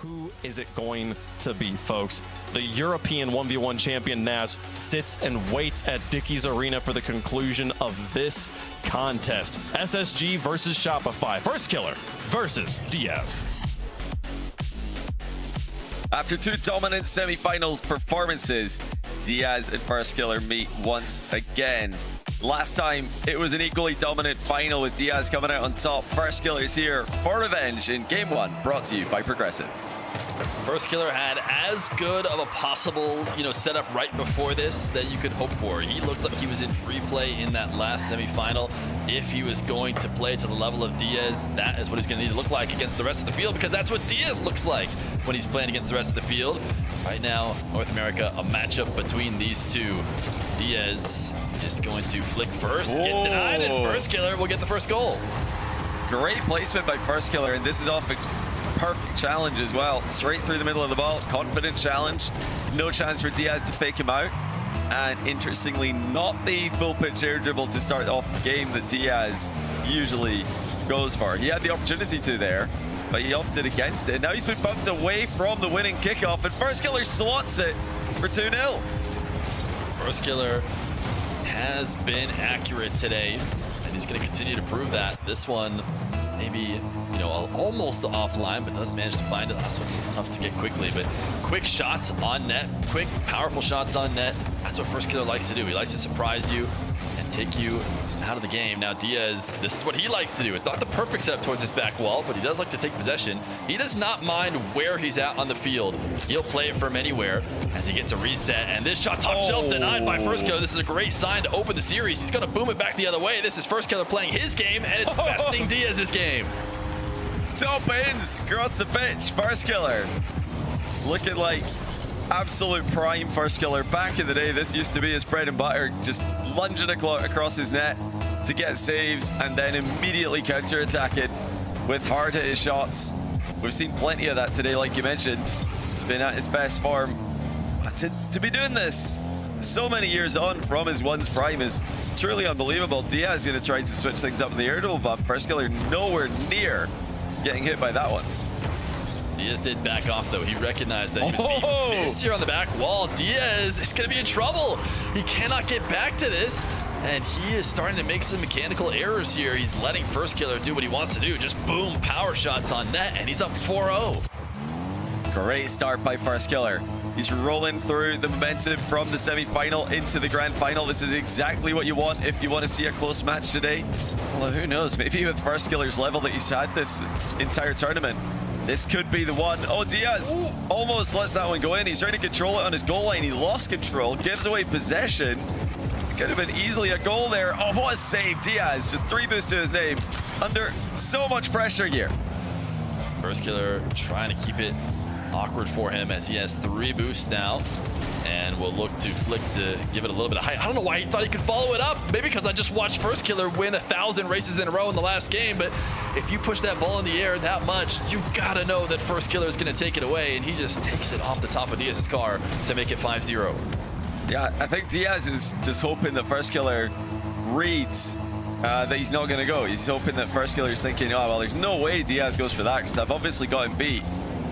Who is it going to be, folks? The European 1v1 champion Naz sits and waits at Dickey's Arena for the conclusion of this contest. SSG versus Shopify. FirstKiller versus Diaz. After two dominant semifinals performances, Diaz and FirstKiller meet once again. Last time, it was an equally dominant final with Diaz coming out on top. FirstKiller is here for revenge in Game 1, brought to you by Progressive. FirstKiller had as good of a possible, setup right before this that you could hope for. He looked like he was in free play in that last semifinal. If he was going to play to the level of Diaz, that is what he's going to need to look like against the rest of the field, because that's what Diaz looks like when he's playing against the rest of the field. Right now, North America, a matchup between these two. Diaz is going to flick first, get denied, and FirstKiller will get the first goal. Great placement by FirstKiller, and this is off a perfect challenge as well. Straight through the middle of the ball, confident challenge. No chance for Diaz to fake him out. And interestingly, not the full pitch air dribble to start off the game that Diaz usually goes for. He had the opportunity to there, but he opted against it. Now he's been bumped away from the winning kickoff, and FirstKiller slots it for 2-0. FirstKiller has been accurate today, and he's going to continue to prove that. This one, maybe, almost offline, but does manage to find it. Last one was tough to get quickly, but quick shots on net, quick, powerful shots on net. That's what FirstKiller likes to do. He likes to surprise you and take you out of the game. Now Diaz, this is what he likes to do. It's not the perfect setup towards his back wall, but he does like to take possession. He does not mind where he's at on the field. He'll play it from anywhere as he gets a reset. And this shot top shelf denied by FirstKiller. This is a great sign to open the series. He's going to boom it back the other way. This is FirstKiller playing his game, and it's besting Diaz's game. Top ends across the pitch. FirstKiller looking like absolute prime FirstKiller. Back in the day, this used to be his bread and butter, just lunging across his net to get saves and then immediately counter-attack it with hard-hitting shots. We've seen plenty of that today, like you mentioned. He's been at his best form. To be doing this so many years on from his one's prime is truly unbelievable. Diaz is going to try to switch things up in the air dribble, but FirstKiller nowhere near getting hit by that one. Diaz did back off, though. He recognized that he would be missed here on the back wall. Diaz is going to be in trouble. He cannot get back to this, and he is starting to make some mechanical errors here. He's letting FirstKiller do what he wants to do. Just boom, power shots on net, and he's up 4-0. Great start by FirstKiller. He's rolling through the momentum from the semi-final into the grand final. This is exactly what you want if you want to see a close match today. Well, who knows? Maybe with FirstKiller's level that he's had this entire tournament, this could be the one. Oh, Diaz almost lets that one go in. He's trying to control it on his goal line. He lost control, gives away possession. Could have been easily a goal there. Oh, what a save. Diaz, just 3 boosts to his name. Under so much pressure here. FirstKiller trying to keep it awkward for him as he has 3 boosts now, and will look to flick to give it a little bit of height. I don't know why he thought he could follow it up. Maybe because I just watched FirstKiller win 1,000 races in a row in the last game, but if you push that ball in the air that much, you gotta know that FirstKiller is gonna take it away, and he just takes it off the top of Diaz's car to make it 5-0. Yeah, I think Diaz is just hoping that FirstKiller reads that he's not gonna go. He's hoping that FirstKiller is thinking, oh, well, there's no way Diaz goes for that, because I've obviously got him beat.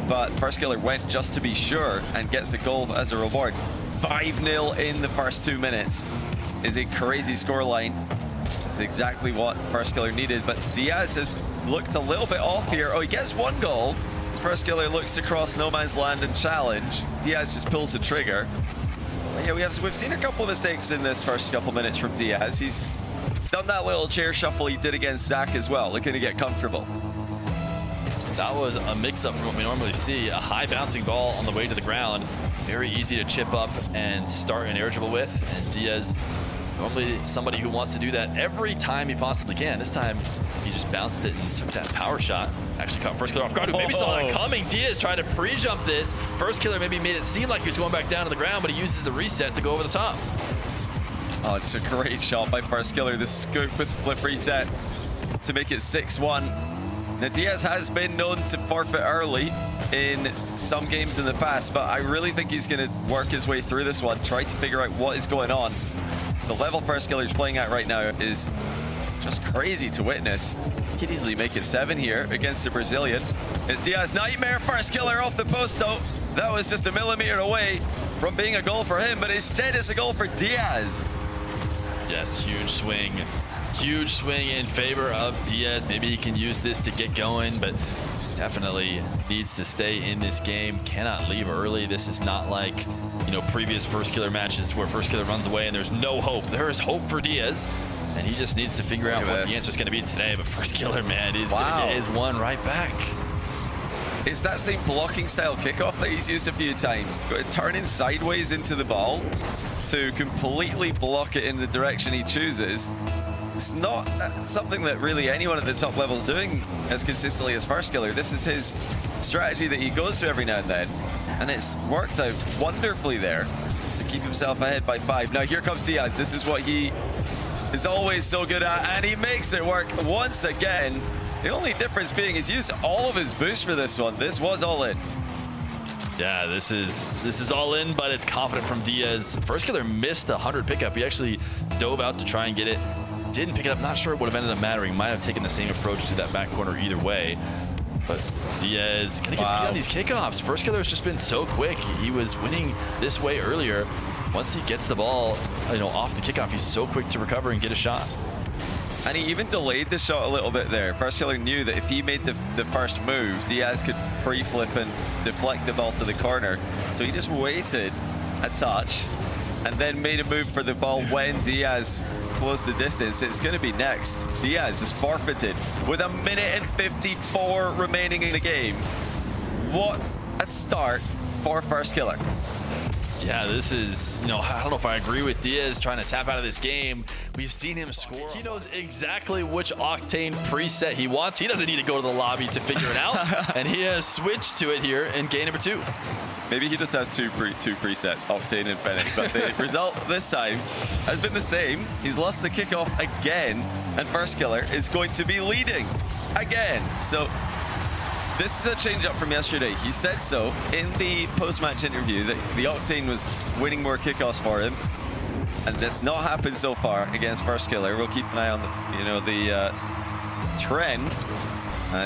But FirstKiller went just to be sure and gets the goal as a reward. 5-0 in the first 2 minutes is a crazy scoreline. It's exactly what FirstKiller needed, but Diaz has looked a little bit off here. Oh, he gets 1 goal. As FirstKiller looks to cross no man's land and challenge. Diaz just pulls the trigger. But yeah, we've seen a couple of mistakes in this first couple minutes from Diaz. He's done that little chair shuffle he did against Zach as well, looking to get comfortable. That was a mix-up from what we normally see. A high bouncing ball on the way to the ground. Very easy to chip up and start an air dribble with. And Diaz, normally somebody who wants to do that every time he possibly can. This time, he just bounced it and took that power shot. Actually caught FirstKiller off guard, who maybe saw that coming. Diaz tried to pre-jump this. FirstKiller maybe made it seem like he was going back down to the ground, but he uses the reset to go over the top. Oh, just a great shot by FirstKiller. The scoop with the flip reset to make it 6-1. Now, Diaz has been known to forfeit early in some games in the past, but I really think he's going to work his way through this one, try to figure out what is going on. The level FirstKiller is playing at right now is just crazy to witness. He could easily make it 7 here against the Brazilian It's Diaz nightmare. FirstKiller off the post though. That was just a millimeter away from being a goal for him, but instead it's a goal for Diaz. Yes, huge swing. Huge swing in favor of Diaz. Maybe he can use this to get going, but definitely needs to stay in this game. Cannot leave early. This is not like, you know, previous FirstKiller matches where FirstKiller runs away and there's no hope. There is hope for Diaz, and he just needs to figure out what the answer is going to be today. But FirstKiller, man, is going to get his one right back. It's that same blocking style kickoff that he's used a few times. Turning sideways into the ball to completely block it in the direction he chooses. It's not something that really anyone at the top level doing as consistently as FirstKiller. This is his strategy that he goes to every now and then, and it's worked out wonderfully there to keep himself ahead by 5. Now here comes Diaz. This is what he is always so good at, and he makes it work once again. The only difference being he's used all of his boost for this one. This was all in. Yeah, this is all in, but it's confident from Diaz. FirstKiller missed a 100 pickup. He actually dove out to try and get it. Didn't pick it up. Not sure it would have ended up mattering. Might have taken the same approach to that back corner either way. But Diaz gonna get beat on these kickoffs. FirstKiller's just been so quick. He was winning this way earlier. Once he gets the ball, you know, off the kickoff, he's so quick to recover and get a shot. And he even delayed the shot a little bit there. FirstKiller knew that if he made the first move, Diaz could pre-flip and deflect the ball to the corner. So he just waited a touch and then made a move for the ball when Diaz closed the distance. It's going to be next. Diaz is forfeited with 1 minute and 54 remaining in the game. What a start for FirstKiller. Yeah, this is, you know, I don't know if I agree with Diaz trying to tap out of this game. We've seen him score. He knows exactly which Octane preset he wants. He doesn't need to go to the lobby to figure it out. And he has switched to it here in game number 2. Maybe he just has two presets, Octane and Fennec, but the result this time has been the same. He's lost the kickoff again, and FirstKiller is going to be leading again. So this is a change up from yesterday. He said so in the post-match interview that the Octane was winning more kickoffs for him, and that's not happened so far against FirstKiller. We'll keep an eye on the trend.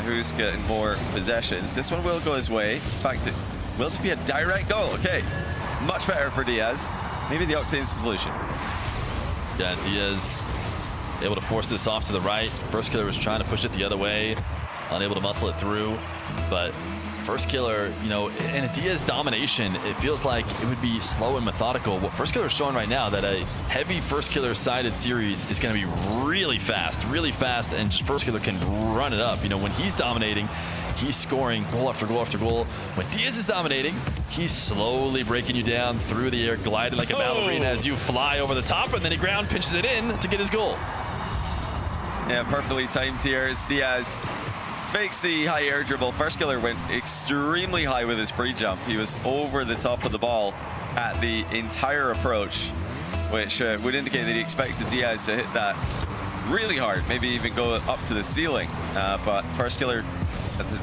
Who's getting more possessions? This one will go his way. Back to will just be a direct goal. Okay, much better for Diaz. Maybe the Octane's the solution. Yeah, Diaz able to force this off to the right. FirstKiller was trying to push it the other way, unable to muscle it through, but FirstKiller, you know, in a Diaz domination, it feels like it would be slow and methodical. What FirstKiller is showing right now, that a heavy FirstKiller sided series is going to be really fast, and just FirstKiller can run it up. You know, when he's dominating, he's scoring goal after goal after goal. When Diaz is dominating, he's slowly breaking you down through the air, gliding like a ballerina as you fly over the top, and then he ground pinches it in to get his goal. Yeah, perfectly timed here. It's Diaz. Fakes the high air dribble. FirstKiller went extremely high with his pre-jump. He was over the top of the ball at the entire approach, which would indicate that he expected Diaz to hit that really hard, maybe even go up to the ceiling. But FirstKiller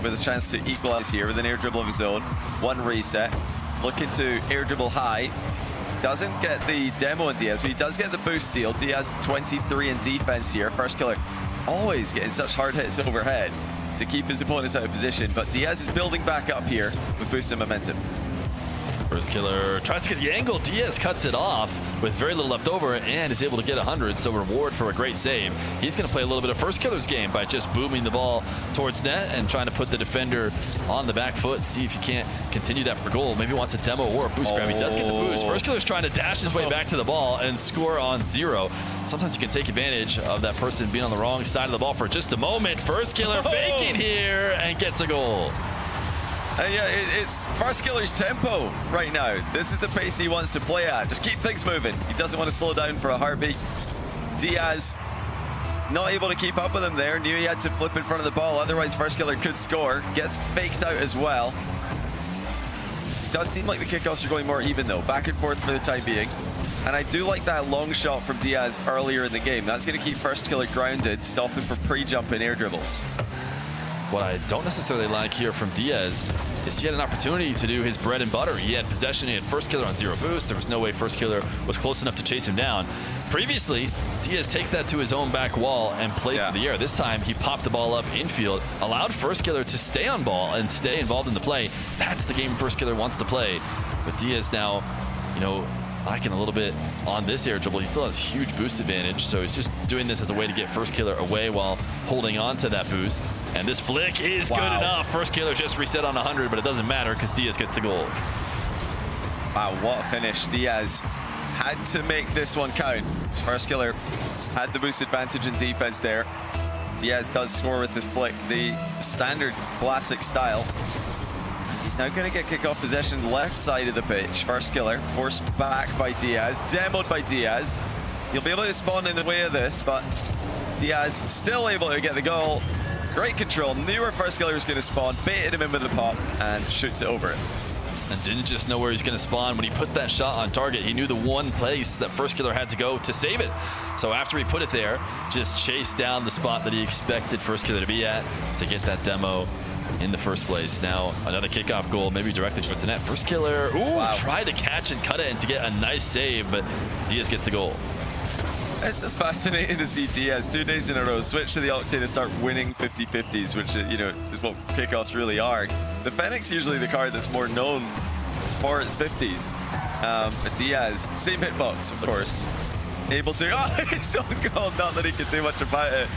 with a chance to equalize here with an air dribble of his own. One reset, looking to air dribble high. Doesn't get the demo on Diaz, but he does get the boost steal. Diaz 23 in defense here. FirstKiller always getting such hard hits overhead to keep his opponents out of position, but Diaz is building back up here with boosted momentum. FirstKiller tries to get the angle. Diaz cuts it off with very little left over and is able to get 100, so reward for a great save. He's going to play a little bit of FirstKiller's game by just booming the ball towards net and trying to put the defender on the back foot, see if he can't continue that for goal. Maybe he wants a demo or a boost grab. He does get the boost. FirstKiller's trying to dash his way back to the ball and score on 0. Sometimes you can take advantage of that person being on the wrong side of the ball for just a moment. FirstKiller faking here and gets a goal. Yeah, it's FirstKiller's tempo right now. This is the pace he wants to play at. Just keep things moving. He doesn't want to slow down for a heartbeat. Diaz not able to keep up with him there. Knew he had to flip in front of the ball. Otherwise, FirstKiller could score. Gets faked out as well. Does seem like the kickoffs are going more even though. Back and forth for the time being. And I do like that long shot from Diaz earlier in the game. That's going to keep FirstKiller grounded, stop him from pre-jump and air dribbles. What I don't necessarily like here from Diaz is he had an opportunity to do his bread and butter. He had possession, he had FirstKiller on 0 boost. There was no way FirstKiller was close enough to chase him down. Previously, Diaz takes that to his own back wall and plays to the air. This time, he popped the ball up infield, allowed FirstKiller to stay on ball and stay involved in the play. That's the game FirstKiller wants to play. But Diaz now, you know, lacking a little bit on this air dribble. He still has huge boost advantage, so he's just doing this as a way to get FirstKiller away while holding on to that boost. And this flick is good enough. FirstKiller just reset on 100, but it doesn't matter because Diaz gets the goal. Wow, what a finish. Diaz had to make this one count. FirstKiller had the boost advantage in defense there. Diaz does score with this flick, the standard classic style. He's now going to get kickoff possession left side of the pitch. FirstKiller forced back by Diaz, demoed by Diaz. He'll be able to spawn in the way of this, but Diaz still able to get the goal. Great control, knew where FirstKiller was going to spawn, baited him in with the pop, and shoots it over it. And didn't just know where he's going to spawn. When he put that shot on target, he knew the one place that FirstKiller had to go to save it. So after he put it there, just chased down the spot that he expected FirstKiller to be at to get that demo in the first place. Now another kickoff goal, maybe directly towards the net. FirstKiller, tried to catch and cut it and to get a nice save, but Diaz gets the goal. It's just fascinating to see Diaz 2 days in a row switch to the Octane and start winning 50-50s, which, you know, is what kickoffs really are. The Fennec's usually the card that's more known for its 50s. But Diaz, same hitbox, of course. Able to, he's on goal, not that he can do much about it.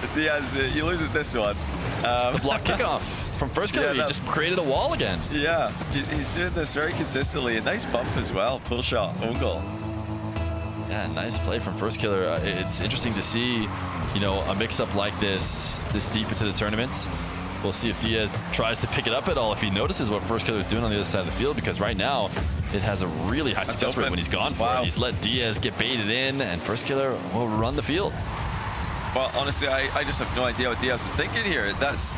But Diaz, he loses this one. The block kickoff from FirstKiller, he just created a wall again. Yeah, he's doing this very consistently. A nice bump as well, pull shot, own goal. Yeah, nice play from FirstKiller. It's interesting to see, you know, a mix-up like this deep into the tournament. We'll see if Diaz tries to pick it up at all, if he notices what FirstKiller is doing on the other side of the field, because right now it has a really high success rate when he's gone for it. He's let Diaz get baited in, and FirstKiller will run the field. Well, honestly, I just have no idea what Diaz was thinking here. That's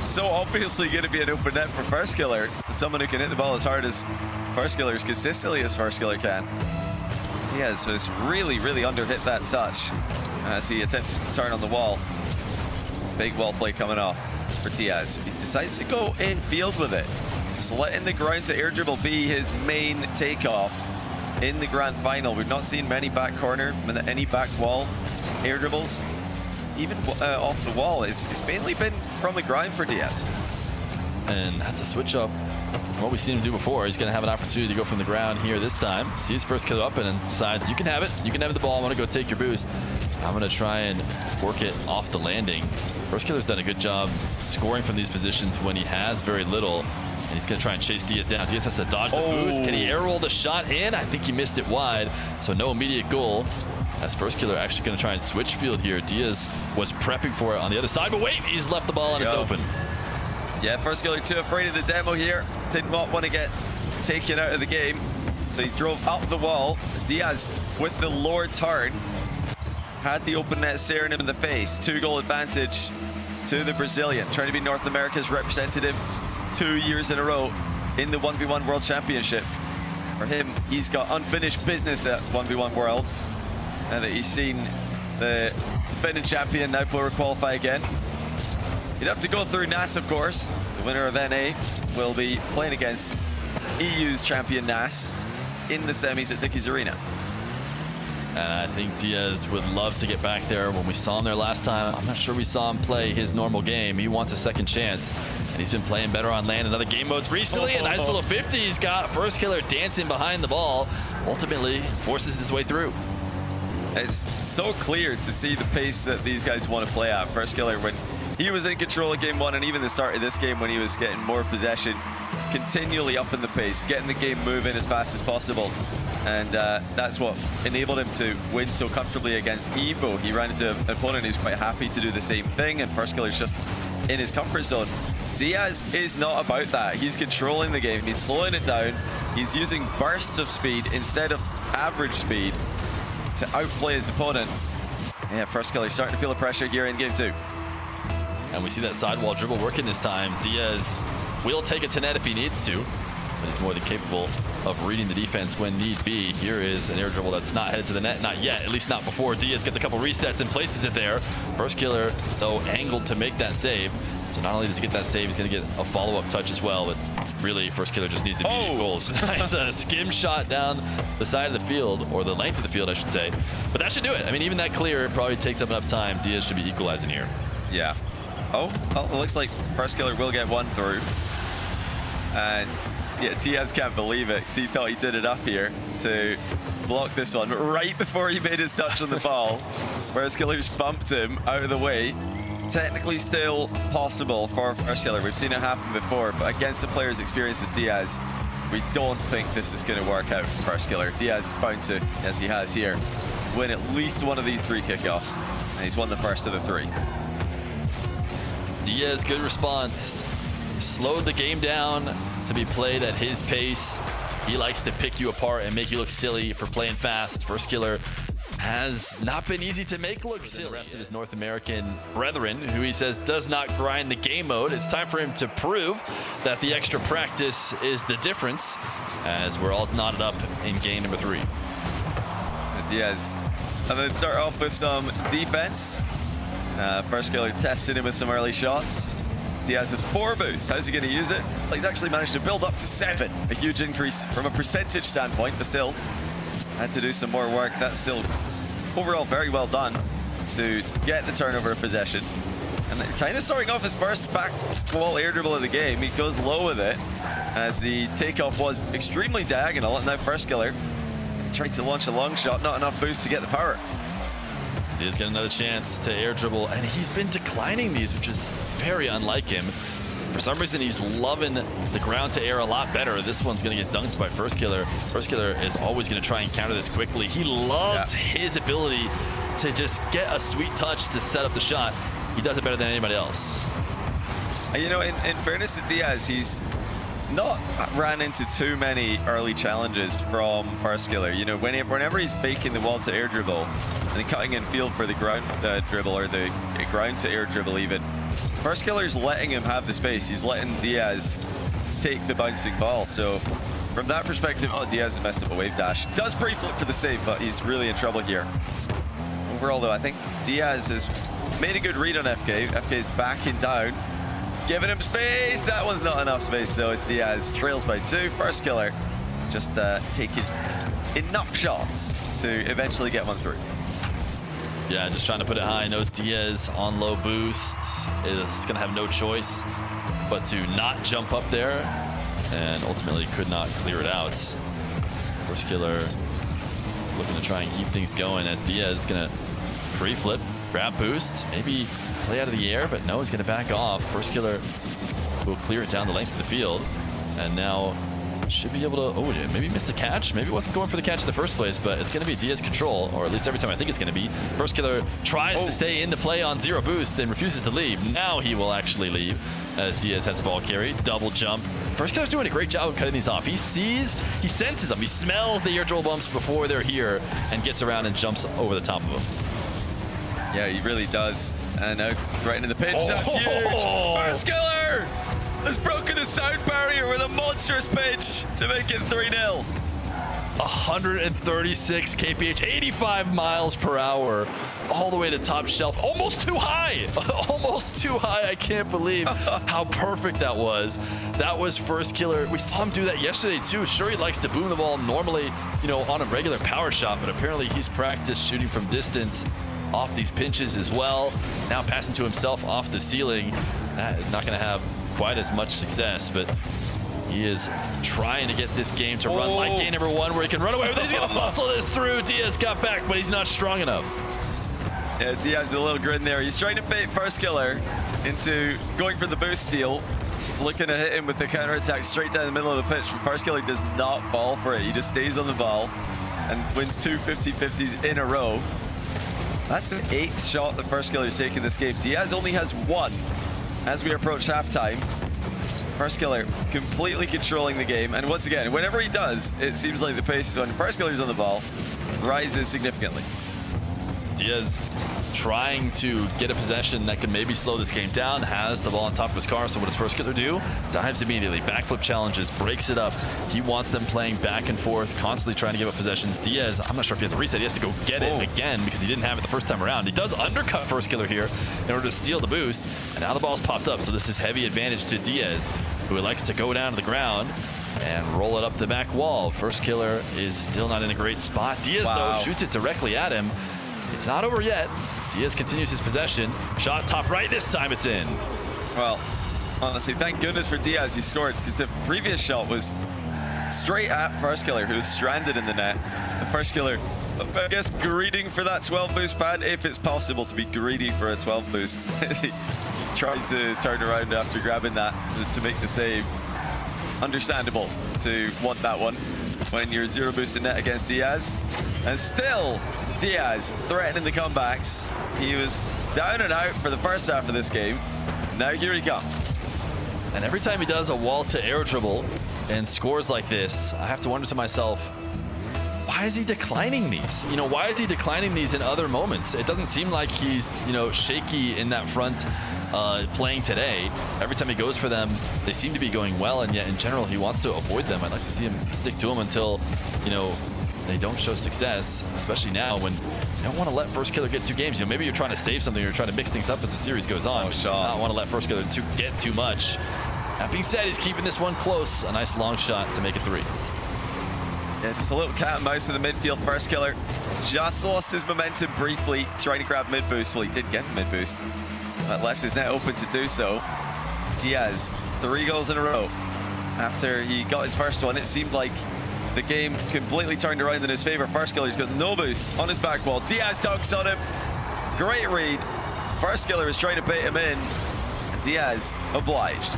so obviously going to be an open net for FirstKiller. Someone who can hit the ball as hard as FirstKiller, as consistently as FirstKiller can. Diaz has really, really under-hit that touch as he attempted to turn on the wall. Big wall play coming off for Diaz. He decides to go in field with it. Just letting the ground to air dribble be his main takeoff in the grand final. We've not seen many back corner, any back wall air dribbles. Even off the wall, it's mainly been from the ground for Diaz. And that's a switch up. What we've seen him do before. He's going to have an opportunity to go from the ground here this time. Sees FirstKiller up and decides, you can have it. You can have the ball. I want to go take your boost. I'm going to try and work it off the landing. FirstKiller's done a good job scoring from these positions when he has very little. And he's going to try and chase Diaz down. Diaz has to dodge the boost. Can he air roll the shot in? I think he missed it wide. So no immediate goal. As FirstKiller actually going to try and switch field here. Diaz was prepping for it on the other side. But wait, he's left the ball and it's open. Yeah, FirstKiller too afraid of the demo here. Did not want to get taken out of the game. So he drove up the wall. Diaz with the lower turn. Had the open net staring him in the face. 2-goal advantage to the Brazilian. Trying to be North America's representative 2 years in a row in the 1v1 World Championship. For him, he's got unfinished business at 1v1 Worlds. Now that he's seen the defending champion now qualify again. He'd have to go through NAS, of course. The winner of NA will be playing against EU's champion NAS in the semis at Dickies Arena. And I think Diaz would love to get back there. When we saw him there last time, I'm not sure we saw him play his normal game. He wants a second chance. And he's been playing better on land in other game modes recently. A nice little 50. He's got FirstKiller dancing behind the ball. Ultimately forces his way through. It's so clear to see the pace that these guys want to play at. FirstKiller, when he was in control of game one, and even the start of this game when he was getting more possession, continually up in the pace, getting the game moving as fast as possible. And that's what enabled him to win so comfortably against Evo. He ran into an opponent who's quite happy to do the same thing, and FirstKiller's just in his comfort zone. Diaz is not about that. He's controlling the game. He's slowing it down. He's using bursts of speed instead of average speed to outplay his opponent. Yeah, FirstKiller starting to feel the pressure here in game 2. And we see that sidewall dribble working this time. Diaz will take it to net if he needs to, but he's more than capable of reading the defense when need be. Here is an air dribble that's not headed to the net, not yet, at least not before Diaz gets a couple resets and places it there. FirstKiller, though, angled to make that save. So not only does he get that save, he's going to get a follow-up touch as well, but really, FirstKiller just needs immediate goals. Nice skim shot down the side of the field, or the length of the field, I should say. But that should do it. I mean, even that clear probably takes up enough time. Diaz should be equalizing here. Yeah. Oh, it looks like FirstKiller will get one through. And yeah, Diaz can't believe it, because he thought he did enough here to block this one. But right before he made his touch on the ball, FirstKiller just bumped him out of the way. Technically still possible for FirstKiller. We've seen it happen before, but against a player as experienced as Diaz, we don't think this is going to work out for FirstKiller. Diaz is bound to, as he has here, win at least one of these 3 kickoffs, and he's won the first of the 3. Diaz, good response. Slowed the game down to be played at his pace. He likes to pick you apart and make you look silly for playing fast. FirstKiller has not been easy to make look silly. The rest of his North American brethren, who he says does not grind the game mode. It's time for him to prove that the extra practice is the difference, as we're all knotted up in game number 3. Diaz, and then start off with some defense. FirstKiller tested him with some early shots. Diaz has 4 boosts. How's he going to use it? Well, he's actually managed to build up to 7. A huge increase from a percentage standpoint, but still had to do some more work. That's still overall very well done to get the turnover of possession. And it's kind of starting off his first back wall air dribble of the game. He goes low with it as the takeoff was extremely diagonal. And now FirstKiller tried to launch a long shot, not enough boost to get the power. He's got another chance to air dribble, and he's been declining these, which is very unlike him. For some reason, he's loving the ground to air a lot better. This one's going to get dunked by FirstKiller. FirstKiller is always going to try and counter this quickly. He loves his ability to just get a sweet touch to set up the shot. He does it better than anybody else. You know, in fairness to Diaz, he's not ran into too many early challenges from FirstKiller. You know, whenever he's faking the wall to air dribble and then cutting in field for the ground dribble, or the ground to air dribble even, FirstKiller's letting him have the space. He's letting Diaz take the bouncing ball. So from that perspective, Diaz has messed up a wave dash. Does pre-flip for the save, but he's really in trouble here. Overall though, I think Diaz has made a good read on FK. FK's backing down, giving him space. That one's not enough space, so it's Diaz. Trails by 2. FirstKiller just taking enough shots to eventually get one through. Yeah, just trying to put it high. Knows Diaz on low boost is going to have no choice but to not jump up there, and ultimately could not clear it out. FirstKiller looking to try and keep things going as Diaz is going to pre-flip, grab boost, maybe play out of the air, but no, he's going to back off. FirstKiller will clear it down the length of the field, and now should be able to, oh, maybe missed a catch. Maybe wasn't going for the catch in the first place, but it's going to be Diaz control, or at least every time I think it's going to be. FirstKiller tries to stay in the play on 0 boost and refuses to leave. Now he will actually leave as Diaz has the ball carry. Double jump. FirstKiller's doing a great job of cutting these off. He sees, he senses them. He smells the air dribble bumps before they're here and gets around and jumps over the top of them. Yeah, he really does. And now right into the pinch. That's huge. FirstKiller has broken the sound barrier with a monstrous pinch to make it 3-0. 136 kph, 85 miles per hour, all the way to top shelf. Almost too high. Almost too high. I can't believe how perfect that was. That was FirstKiller. We saw him do that yesterday too. Sure, he likes to boom the ball normally, you know, on a regular power shot, but apparently he's practiced shooting from distance off these pinches as well. Now passing to himself off the ceiling. That is not going to have quite as much success, but he is trying to get this game to run like game number 1, where he can run away with it. He's going to muscle this through. Diaz got back, but he's not strong enough. Yeah, Diaz has a little grin there. He's trying to bait FirstKiller into going for the boost steal, looking to hit him with the counterattack straight down the middle of the pitch. But FirstKiller does not fall for it. He just stays on the ball and wins 2 50-50s in a row. That's the 8th shot that FirstKiller has taken this game. Diaz only has 1 as we approach halftime. FirstKiller completely controlling the game, and once again, whenever he does, it seems like the pace when FirstKiller's on the ball rises significantly. Diaz trying to get a possession that could maybe slow this game down, has the ball on top of his car. So what does FirstKiller do? Dives immediately, backflip challenges, breaks it up. He wants them playing back and forth, constantly trying to give up possessions. Diaz, I'm not sure if he has a reset. He has to go get it again because he didn't have it the first time around. He does undercut FirstKiller here in order to steal the boost. And now the ball's popped up. So this is heavy advantage to Diaz, who likes to go down to the ground and roll it up the back wall. FirstKiller is still not in a great spot. Diaz, though, shoots it directly at him. It's not over yet. Diaz continues his possession. Shot top right, this time it's in. Well, honestly, thank goodness for Diaz he scored, because the previous shot was straight at FirstKiller, who was stranded in the net. The FirstKiller, I guess, greeding for that 12 boost pad, if it's possible to be greedy for a 12 boost. He tried to turn around after grabbing that to make the save. Understandable to want that one when you're 0 boost in net against Diaz. And still, Diaz threatening the comebacks. He was down and out for the first half of this game. Now here he comes. And every time he does a wall to air dribble and scores like this, I have to wonder to myself, why is he declining these? You know, why is he declining these in other moments? It doesn't seem like he's, you know, shaky in that front playing today. Every time he goes for them, they seem to be going well, and yet in general, he wants to avoid them. I'd like to see him stick to them until, you know, they don't show success, especially now when you don't want to let FirstKiller get 2 games. You know, maybe you're trying to save something, or you're trying to mix things up as the series goes on. You don't want to let FirstKiller get too much. That being said, he's keeping this one close. A nice long shot to make it 3. Yeah, just a little cat and mouse in the midfield. FirstKiller just lost his momentum briefly, trying to grab mid boost. Well, he did get the mid boost. That left his net open to do so. Diaz, 3 goals in a row. After he got his first one, it seemed like the game completely turned around in his favor. FirstKiller's got no boost on his back wall. Diaz dunks on him. Great read. FirstKiller is trying to bait him in, and Diaz obliged.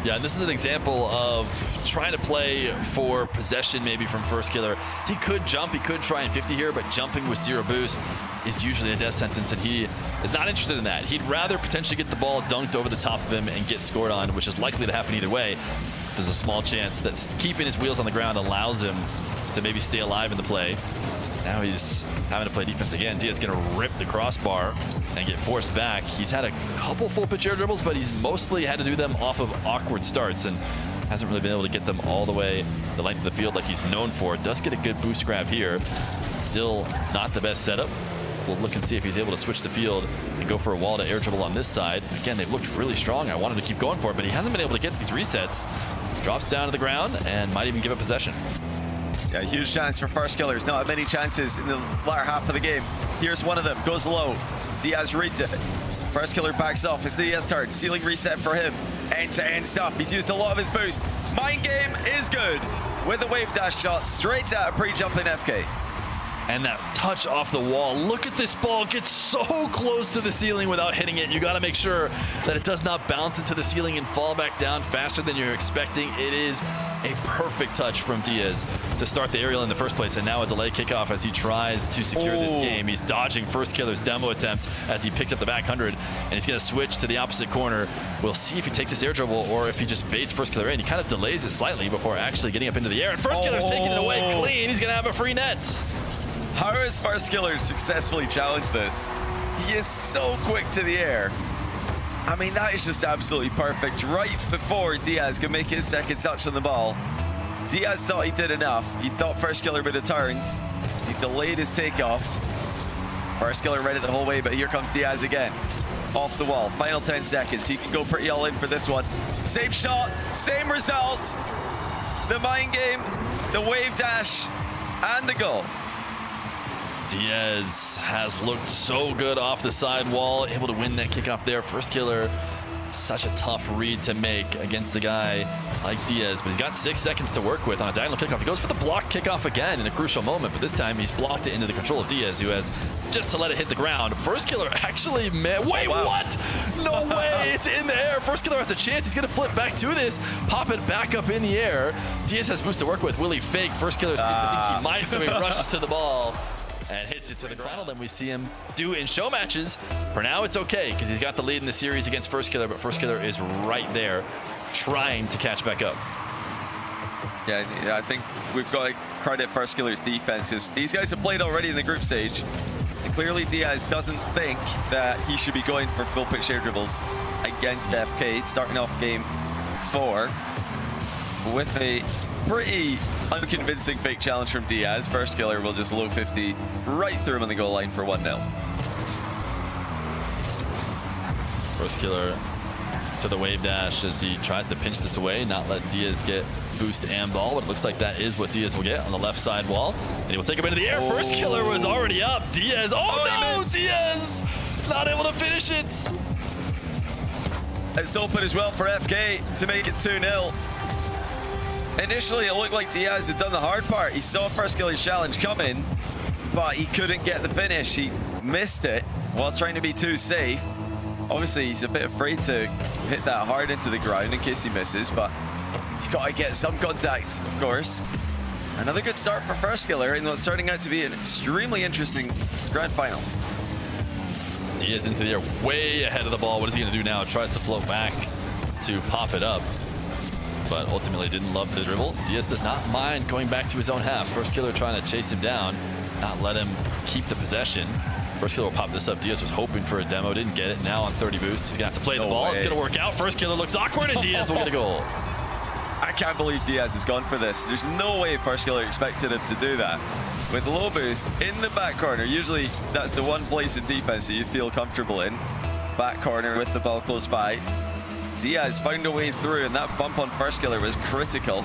Yeah, and this is an example of trying to play for possession maybe from FirstKiller. He could jump, he could try and 50 here, but jumping with 0 boost is usually a death sentence, and he is not interested in that. He'd rather potentially get the ball dunked over the top of him and get scored on, which is likely to happen either way. There's a small chance that keeping his wheels on the ground allows him to maybe stay alive in the play. Now he's having to play defense again. Diaz gonna rip the crossbar and get forced back. He's had a couple full pitch air dribbles, but he's mostly had to do them off of awkward starts and hasn't really been able to get them all the way the length of the field like he's known for. Does get a good boost grab here. Still not the best setup. We'll look and see if he's able to switch the field and go for a wall to air dribble on this side. Again, they've looked really strong. I wanted to keep going for it, but he hasn't been able to get these resets. Drops down to the ground and might even give up possession. Yeah, huge chance for FirstKiller. Not many chances in the latter half of the game. Here's one of them, goes low. Diaz reads it. FirstKiller backs off. It's Diaz turn. Ceiling reset for him. End-to-end stuff. He's used a lot of his boost. Mind game is good with the wave dash shot straight at a pre-jumping FK. And that touch off the wall. Look at this ball. Gets so close to the ceiling without hitting it. You got to make sure that it does not bounce into the ceiling and fall back down faster than you're expecting. It is a perfect touch from Diaz to start the aerial in the first place, and now a delay kickoff as he tries to secure this game. He's dodging FirstKiller's demo attempt as he picks up the back 100, and he's going to switch to the opposite corner. We'll see if he takes this air dribble or if he just baits FirstKiller in. He kind of delays it slightly before actually getting up into the air, and FirstKiller's taking it away clean. He's going to have a free net. How has FirstKiller successfully challenged this? He is so quick to the air. I mean, that is just absolutely perfect. Right before Diaz can make his second touch on the ball, Diaz thought he did enough. He thought FirstKiller would have turned. He delayed his takeoff. FirstKiller read it the whole way, but here comes Diaz again. Off the wall, final 10 seconds. He can go pretty all in for this one. Same shot, same result. The mind game, the wave dash, and the goal. Diaz has looked so good off the side wall, able to win that kickoff there. FirstKiller, such a tough read to make against a guy like Diaz, but he's got 6 seconds to work with on a diagonal kickoff. He goes for the block kickoff again in a crucial moment, but this time he's blocked it into the control of Diaz, who has just to let it hit the ground. FirstKiller actually wait, what? No way, it's in the air. FirstKiller has a chance. He's gonna flip back to this, pop it back up in the air. Diaz has boost to work with. Will he fake? FirstKiller seems to think he might, so he rushes to the ball and hits it to the final than we see him do in show matches. For now, it's okay, because he's got the lead in the series against FirstKiller, but FirstKiller is right there trying to catch back up. Yeah, I think we've got to credit FirstKiller's defenses. These guys have played already in the group stage. And clearly Diaz doesn't think that he should be going for full pick share dribbles against FK, starting off game 4 with a pretty unconvincing fake challenge from Diaz. FirstKiller will just low 50 right through him on the goal line for 1-0. FirstKiller to the wave dash as he tries to pinch this away, not let Diaz get boost and ball, but it looks like that is what Diaz will get on the left side wall. And he will take him into the air. FirstKiller was already up. Diaz, no, Diaz not able to finish it. It's open as well for FK to make it 2-0. Initially, it looked like Diaz had done the hard part. He saw FirstKiller's challenge coming, but he couldn't get the finish. He missed it while trying to be too safe. Obviously, he's a bit afraid to hit that hard into the ground in case he misses, but you've got to get some contact, of course. Another good start for FirstKiller in what's turning out to be an extremely interesting grand final. Diaz into the air, way ahead of the ball. What is he going to do now? Tries to float back to pop it up, but ultimately didn't love the dribble. Diaz does not mind going back to his own half. FirstKiller trying to chase him down, not let him keep the possession. FirstKiller will pop this up. Diaz was hoping for a demo, didn't get it. Now on 30 boost, he's gonna have to play the ball. It's gonna work out. FirstKiller looks awkward, and Diaz will get a goal. I can't believe Diaz has gone for this. There's no way FirstKiller expected him to do that. With low boost in the back corner, usually that's the one place in defense that you feel comfortable in. Back corner with the ball close by. Diaz found a way through, and that bump on FirstKiller was critical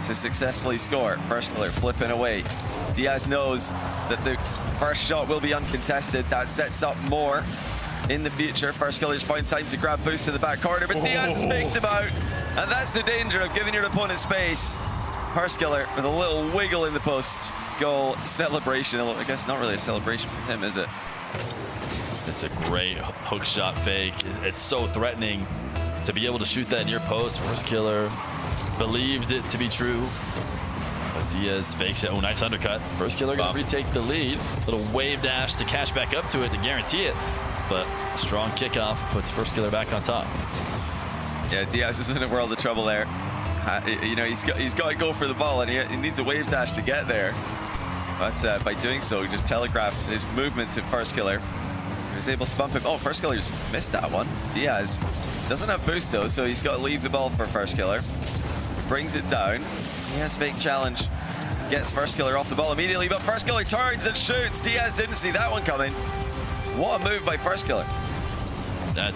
to successfully score. FirstKiller flipping away. Diaz knows that the first shot will be uncontested. That sets up more in the future. FirstKiller's found time to grab boost in the back corner, but Diaz has faked him out. And that's the danger of giving your opponent space. FirstKiller with a little wiggle in the post. Goal celebration. I guess not really a celebration for him, is it? It's a great hook shot fake. It's so threatening to be able to shoot that near post. FirstKiller believed it to be true, but Diaz fakes it. Oh, nice undercut. FirstKiller gonna retake the lead. Little wave dash to cash back up to it to guarantee it, but a strong kickoff puts FirstKiller back on top. Yeah, Diaz is in a world of trouble there. You know, he's got to go for the ball, and he needs a wave dash to get there. But by doing so, he just telegraphs his movements at FirstKiller. He was able to bump him. Oh, FirstKiller's missed that one. Diaz doesn't have boost though, so he's got to leave the ball for FirstKiller. Brings it down. He has fake challenge. Gets FirstKiller off the ball immediately, but FirstKiller turns and shoots. Diaz didn't see that one coming. What a move by FirstKiller.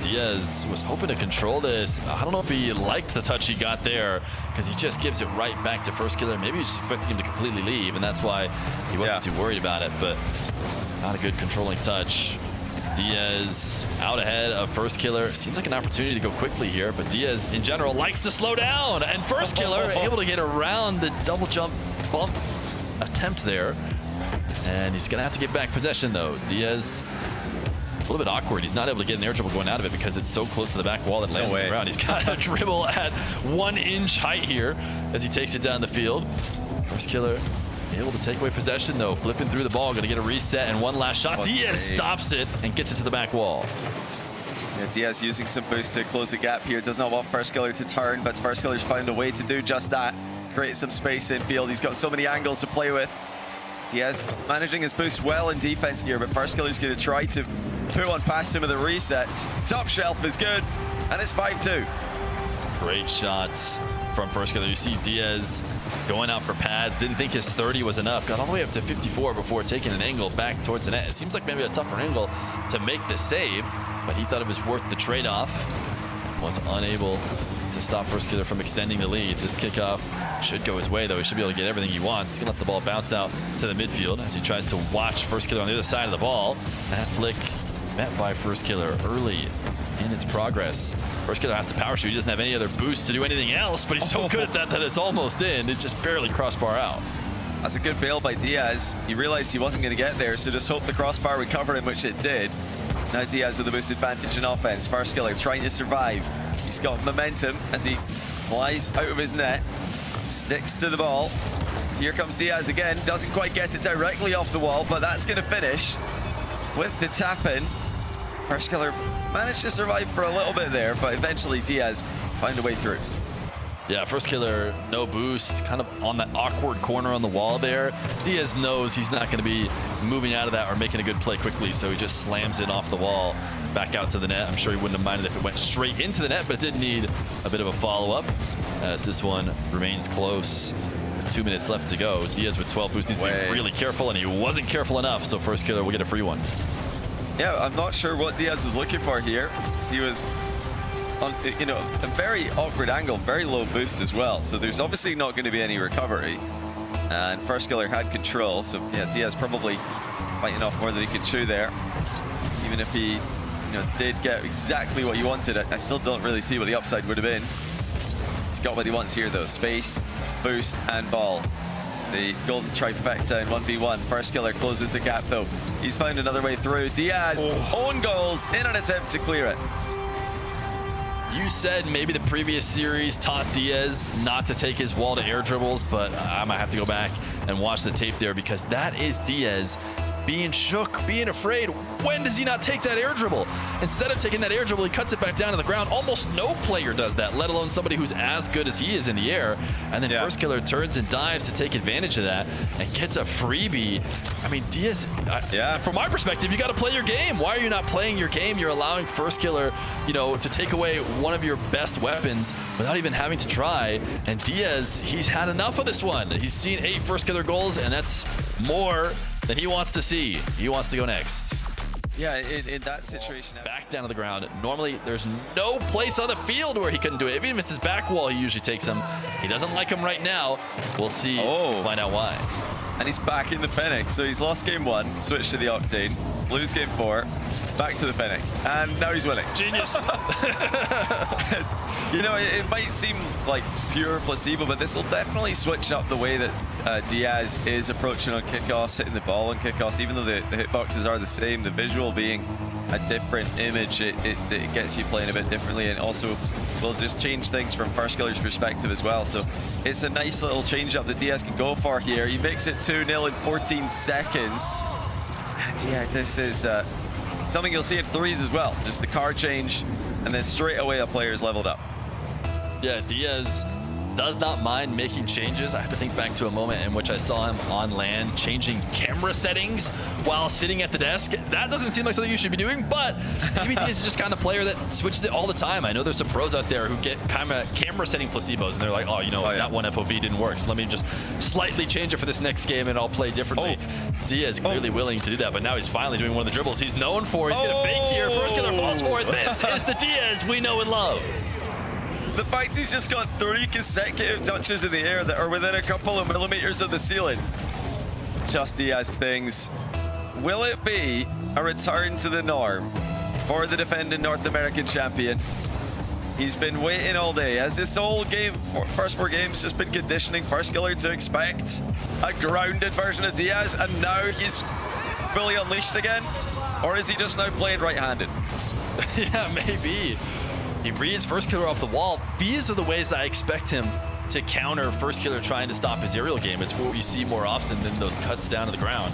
Diaz was hoping to control this. I don't know if he liked the touch he got there, because he just gives it right back to FirstKiller. Maybe he was just expecting him to completely leave, and that's why he wasn't too worried about it, but not a good controlling touch. Diaz out ahead of FirstKiller. Seems like an opportunity to go quickly here, but Diaz in general likes to slow down, and FirstKiller able to get around the double jump bump attempt there, and he's gonna have to get back possession though. Diaz a little bit awkward. He's not able to get an air dribble going out of it because it's so close to the back wall that lands on the ground. He's got a dribble at 1 inch height here as he takes it down the field. FirstKiller able to take away possession though, flipping through the ball, gonna get a reset and one last shot. Diaz stops it and gets it to the back wall. Yeah, Diaz using some boost to close the gap here. Does not want FirstKiller to turn, but FirstKiller's found a way to do just that. Create some space in field. He's got so many angles to play with. Diaz managing his boost well in defense here, but FirstKiller's gonna try to put one past him with a reset. Top shelf is good, and it's 5-2. Great shots from FirstKiller. You see Diaz going out for pads. Didn't think his 30 was enough. Got all the way up to 54 before taking an angle back towards the net. It seems like maybe a tougher angle to make the save, but he thought it was worth the trade-off. Was unable to stop FirstKiller from extending the lead. This kickoff should go his way, though. He should be able to get everything he wants. He's gonna let the ball bounce out to the midfield as he tries to watch FirstKiller on the other side of the ball. That flick met by FirstKiller early in its progress. FirstKiller has to power shoot. He doesn't have any other boost to do anything else, but he's so good at that it's almost in. It just barely crossbar out. That's a good bail by Diaz. He realized he wasn't going to get there, so just hope the crossbar would cover him, which it did. Now Diaz with a boost advantage in offense. FirstKiller trying to survive. He's got momentum as he flies out of his net. Sticks to the ball. Here comes Diaz again. Doesn't quite get it directly off the wall, but that's going to finish with the tap in. FirstKiller managed to survive for a little bit there, but eventually Diaz found a way through. Yeah, FirstKiller, no boost, kind of on that awkward corner on the wall there. Diaz knows he's not going to be moving out of that or making a good play quickly, so he just slams it off the wall back out to the net. I'm sure he wouldn't have minded if it went straight into the net, but it did need a bit of a follow-up as this one remains close. 2 minutes left to go. Diaz with 12 boosts needs to be really careful, and he wasn't careful enough, so FirstKiller will get a free one. Yeah, I'm not sure what Diaz was looking for here. He was on, you know, a very awkward angle, very low boost as well. So there's obviously not going to be any recovery. And FirstKiller had control. So yeah, Diaz probably biting off more than he could chew there. Even if he, you know, did get exactly what he wanted, I still don't really see what the upside would have been. He's got what he wants here though: space, boost, and ball. The golden trifecta in 1v1. FirstKiller closes the gap though. He's found another way through. Diaz, own goals in an attempt to clear it. You said maybe the previous series taught Diaz not to take his wall to air dribbles, but I might have to go back and watch the tape there because that is Diaz being shook, being afraid. When does he not take that air dribble? Instead of taking that air dribble, he cuts it back down to the ground. Almost no player does that, let alone somebody who's as good as he is in the air. And then FirstKiller turns and dives to take advantage of that and gets a freebie. I mean, Diaz, from my perspective, you got to play your game. Why are you not playing your game? You're allowing FirstKiller, you know, to take away one of your best weapons without even having to try. And Diaz, he's had enough of this one. He's seen 8 FirstKiller goals, and that's more than he wants to see. He wants to go next. Yeah, in that situation. Back down to the ground. Normally, there's no place on the field where he couldn't do it. Even if it's his back wall, he usually takes him. He doesn't like him right now. We'll see. Find out why. And he's back in the Fennec. So he's lost game 1, switched to the Octane, lose game 4, back to the Fennec, and now he's winning. Genius. You know, it might seem like pure placebo, but this will definitely switch up the way that Diaz is approaching on kickoffs, hitting the ball on kickoffs. Even though the hitboxes are the same, the visual being a different image, it gets you playing a bit differently, and also will just change things from FirstKiller's perspective as well. So it's a nice little change up that Diaz can go for here. He makes it 2-0 in 14 seconds. And yeah, this is something you'll see in threes as well. Just the card change, and then straight away a player's leveled up. Yeah, Diaz does not mind making changes. I have to think back to a moment in which I saw him on land changing camera settings while sitting at the desk. That doesn't seem like something you should be doing, but maybe Diaz is just kind of player that switches it all the time. I know there's some pros out there who get kind of camera setting placebos, and they're like, oh, you know, that one FOV didn't work, so let me just slightly change it for this next game and I'll play differently. Diaz clearly willing to do that, but now he's finally doing one of the dribbles he's known for. He's going to fake here. FirstKiller falls for it. This is the Diaz we know and love. The fact he's just got 3 consecutive touches in the air that are within a couple of millimeters of the ceiling. Just Diaz things. Will it be a return to the norm for the defending North American champion? He's been waiting all day. Has this whole game, first 4 games, just been conditioning FirstKiller to expect a grounded version of Diaz, and now he's fully unleashed again? Or is he just now playing right-handed? Yeah, maybe. He reads FirstKiller off the wall. These are the ways I expect him to counter FirstKiller trying to stop his aerial game. It's what you see more often than those cuts down to the ground.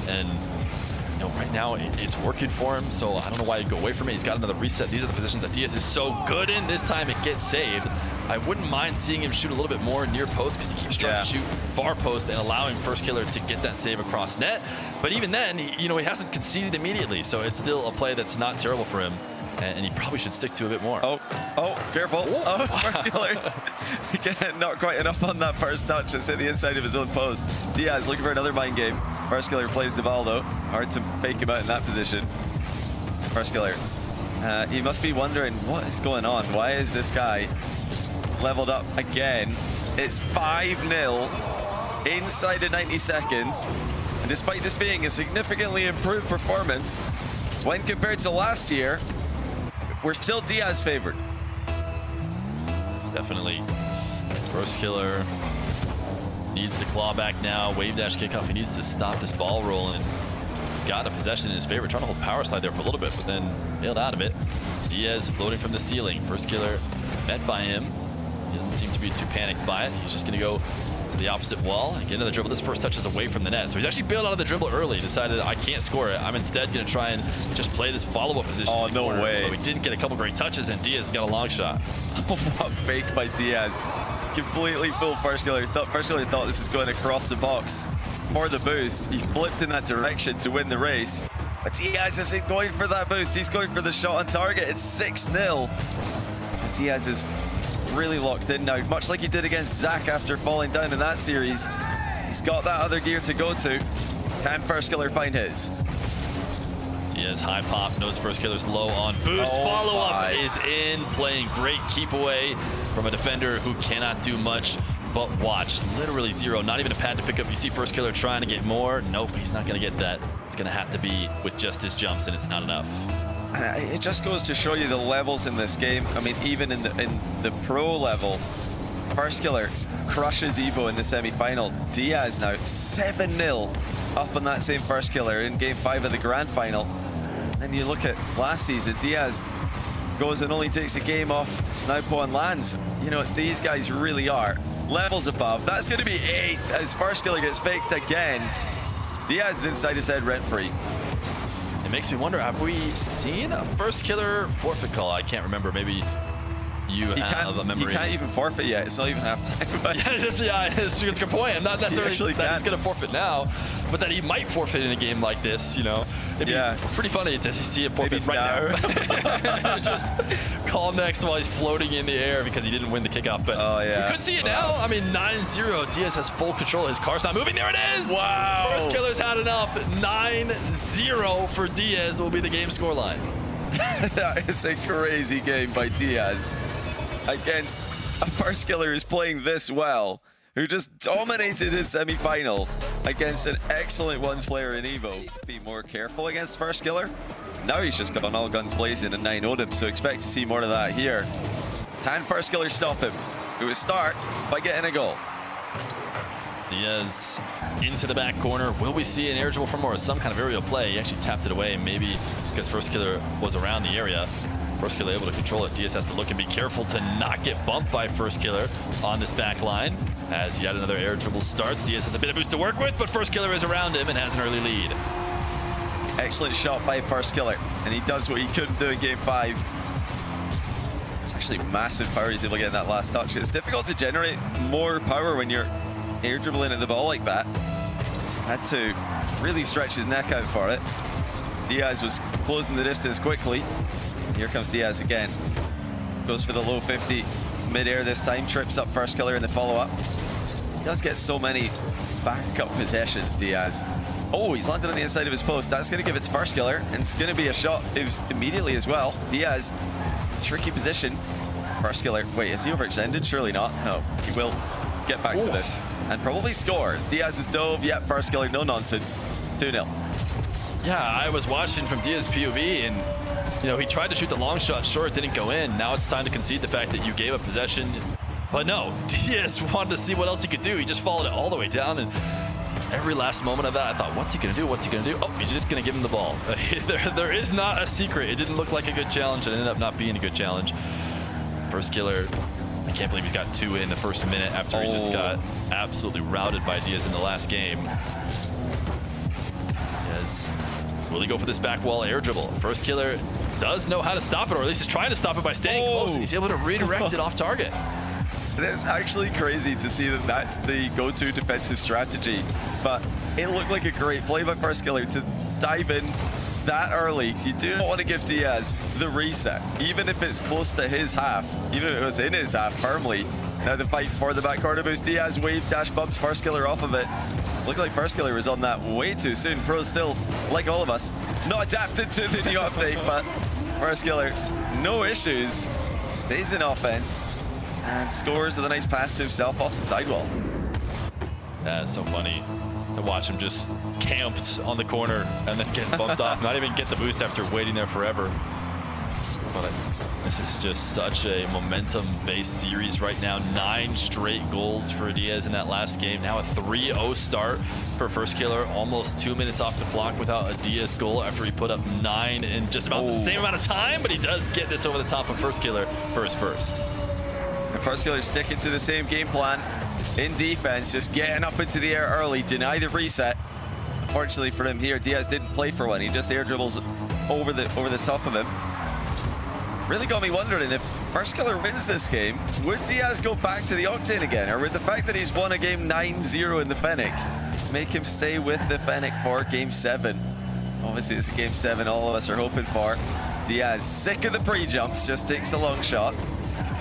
And you know, right now it's working for him, so I don't know why he'd go away from it. He's got another reset. These are the positions that Diaz is so good in. This time it gets saved. I wouldn't mind seeing him shoot a little bit more near post because he keeps trying to shoot far post and allowing FirstKiller to get that save across net. But even then, you know, he hasn't conceded immediately, so it's still a play that's not terrible for him. And he probably should stick to a bit more. Careful. FirstKiller. Again, not quite enough on that first touch. It's hit the inside of his own post. Diaz looking for another mind game. FirstKiller plays the ball though. Hard to fake him out in that position. FirstKiller. He must be wondering what is going on. Why is this guy leveled up again? It's 5-0 inside of 90 seconds. And despite this being a significantly improved performance, when compared to last year, we're still Diaz favored. Definitely. FirstKiller needs to claw back now. Wave dash kickoff. He needs to stop this ball rolling. He's got a possession in his favor. Trying to hold power slide there for a little bit, but then bailed out of it. Diaz floating from the ceiling. FirstKiller met by him. He doesn't seem to be too panicked by it. He's just going to go to the opposite wall and get another dribble. This first touch is away from the net, so he's actually bailed out of the dribble early. Decided I can't score it. I'm instead going to try and just play this follow-up position. Oh, no way. But we didn't get a couple great touches, and Diaz got a long shot. What fake by Diaz. completely fooled FirstKiller. FirstKiller thought this is going across the box for the boost. He flipped in that direction to win the race. But Diaz isn't going for that boost. He's going for the shot on target. It's 6-0. And Diaz is really locked in now, much like he did against Zach after falling down in that series. He's got that other gear to go to. Can FirstKiller find his? Diaz high pop, knows FirstKiller's low on boost. Follow-up is in, playing great keep away from a defender who cannot do much but watch. Literally zero, not even a pad to pick up. You see FirstKiller trying to get more. Nope, he's not gonna get that. It's gonna have to be with just his jumps, and it's not enough. And it just goes to show you the levels in this game. I mean, even in the pro level, FirstKiller crushes Evo in the semi-final. Diaz now 7-0 up on that same FirstKiller in game 5 of the grand final. And you look at last season, Diaz goes and only takes a game off Naupo and lands. You know, these guys really are levels above. That's going to be 8 as FirstKiller gets faked again. Diaz is inside his head rent-free. It makes me wonder, have we seen a FirstKiller forfeit call? I can't remember. Maybe you have a memory. He can't even forfeit yet. It's not even half time. Yeah, it's a good point. I'm not necessarily that he's going to forfeit now, but that he might forfeit in a game like this, you know. It'd be pretty funny to see him forfeit now. Just call next while he's floating in the air because he didn't win the kickoff. But you could see it now. I mean, 9-0. Diaz has full control. His car's not moving. There it is. Wow. FirstKiller's had enough. 9-0 for Diaz will be the game scoreline. It's a crazy game by Diaz against a FirstKiller who's playing this well, who just dominated his semi-final against an excellent ones player in Evo. Be more careful against FirstKiller. Now he's just gone all guns blazing and 9-0'd him, so expect to see more of that here. Can FirstKiller stop him? It would start by getting a goal. Diaz into the back corner. Will we see an air dribble from or some kind of aerial play? He actually tapped it away, maybe because FirstKiller was around the area. FirstKiller able to control it. Diaz has to look and be careful to not get bumped by FirstKiller on this back line. As yet another air dribble starts. Diaz has a bit of boost to work with, but FirstKiller is around him and has an early lead. Excellent shot by FirstKiller, and he does what he couldn't do in game 5. It's actually massive power he's able to get in that last touch. It's difficult to generate more power when you're air dribbling at the ball like that. Had to really stretch his neck out for it. Diaz was closing the distance quickly. Here comes Diaz again. Goes for the low 50 mid-air this time. Trips up FirstKiller in the follow-up. He does get so many backup possessions, Diaz. Oh, he's landed on the inside of his post. That's going to give it to FirstKiller, and it's going to be a shot immediately as well. Diaz, tricky position. FirstKiller, wait, is he overextended? Surely not. No, he will get back to this and probably scores. Diaz is dove. Yep, FirstKiller, no nonsense. 2-0. Yeah, I was watching from Diaz POV, and you know, he tried to shoot the long shot, sure, it didn't go in. Now it's time to concede the fact that you gave up possession. But no, Diaz wanted to see what else he could do. He just followed it all the way down, and every last moment of that, I thought, what's he gonna do? What's he gonna do? Oh, he's just gonna give him the ball. There is not a secret. It didn't look like a good challenge. It ended up not being a good challenge. FirstKiller, I can't believe he's got 2 in the first minute after he just got absolutely routed by Diaz in the last game. Diaz, will he go for this back wall air dribble? FirstKiller does know how to stop it, or at least is trying to stop it by staying close. He's able to redirect it off target. It's actually crazy to see that that's the go-to defensive strategy, but it looked like a great play by FirstKiller to dive in that early. You do not want to give Diaz the reset, even if it's close to his half, even if it was in his half firmly. Now the fight for the back corner boost. Diaz wave dash bumps FirstKiller off of it. Looked like FirstKiller was on that way too soon. Pros still, like all of us, not adapted to the new update, but FirstKiller, no issues, stays in offense and scores with a nice pass to himself off the sidewall. That's so funny to watch him just camped on the corner and then get bumped off, not even get the boost after waiting there forever. But this is just such a momentum-based series right now. 9 straight goals for Diaz in that last game. Now a 3-0 start for FirstKiller. Almost 2 minutes off the clock without a Diaz goal after he put up 9 in just about the same amount of time, but he does get this over the top of FirstKiller for his first. And FirstKiller sticking to the same game plan in defense, just getting up into the air early, deny the reset. Unfortunately for him here, Diaz didn't play for one. He just air dribbles over the top of him. Really got me wondering if FirstKiller wins this game, would Diaz go back to the Octane again? Or would the fact that he's won a game 9-0 in the Fennec make him stay with the Fennec for game 7? Obviously, it's a game 7 all of us are hoping for. Diaz, sick of the pre-jumps, just takes a long shot.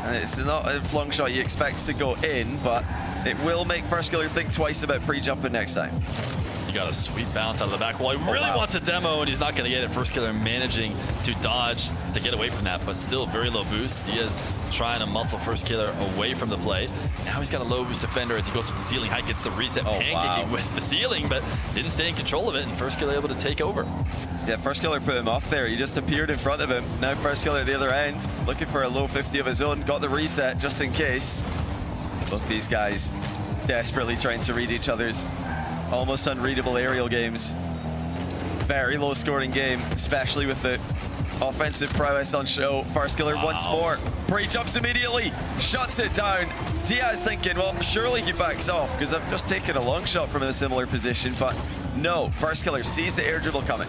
And it's not a long shot you expect to go in, but it will make FirstKiller think twice about pre-jumping next time. He got a sweet bounce out of the back wall. He really wants a demo, and he's not going to get it. FirstKiller managing to dodge to get away from that, but still very low boost. Diaz trying to muscle FirstKiller away from the play. Now he's got a low boost defender as he goes with the ceiling height, gets the reset, pancaking with the ceiling, but didn't stay in control of it, and FirstKiller able to take over. Yeah, FirstKiller put him off there. He just appeared in front of him. Now FirstKiller at the other end, looking for a low 50 of his own. Got the reset just in case. Both these guys desperately trying to read each other's almost unreadable aerial games. Very low scoring game, especially with the offensive prowess on show. FirstKiller once more. Pre-jumps immediately, shuts it down. Diaz thinking, well, surely he backs off because I've just taken a long shot from a similar position, but no, FirstKiller sees the air dribble coming.